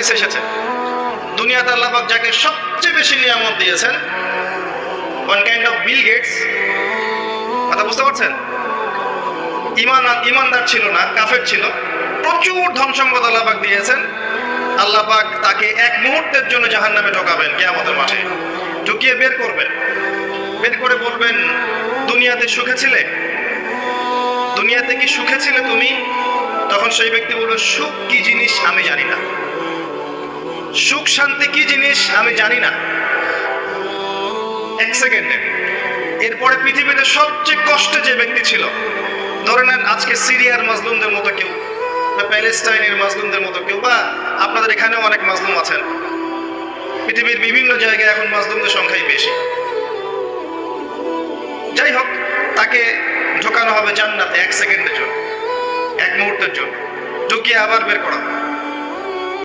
হাদিসে এসেছে দুনিয়াতে আল্লাহ পাক যাকে সবচেয়ে বেশি নিয়ামত দিয়েছেন, one kind of Bill Gates, কথা বুঝতে পারছেন? ইমানদার ছিল না, কাফের ছিল, প্রচুর ধন সম্পদ আল্লাহ পাক দিয়েছেন। আল্লাহ পাক তাকে এক মুহূর্তের জন্য জাহান্নামে ঢোকাবেন কিয়ামতের মাঠে, ঢুকিয়ে বের করবেন, বের করে বলবেন দুনিয়াতে সুখে ছিলে, দুনিয়াতে কি সুখে ছিলে তুমি? তখন সেই ব্যক্তি বলবে সুখ কি জিনিস আমি জানি না, সুখ শান্তি কি জিনিস আমি জানি না। এক সেকেন্ডে। এরপরে পৃথিবীতে সবচেয়ে কষ্টে যে ব্যক্তি ছিল, ধরে নেন আজকে সিরিয়ার মাজলুমদের মতো কেউ, বা প্যালেস্টাইনের মাজলুমদের মতো কেউ, বা আপনাদের এখানেও অনেক মাজলুম আছেন, পৃথিবীর বিভিন্ন জায়গায় এখন মাজলুমদের সংখ্যাই বেশি। যাই হোক, তাকে ঢোকানো হবে জান্নাতে এক সেকেন্ডের জন্য, এক মুহূর্তের জন্য, ঢুকিয়ে আবার বের করা।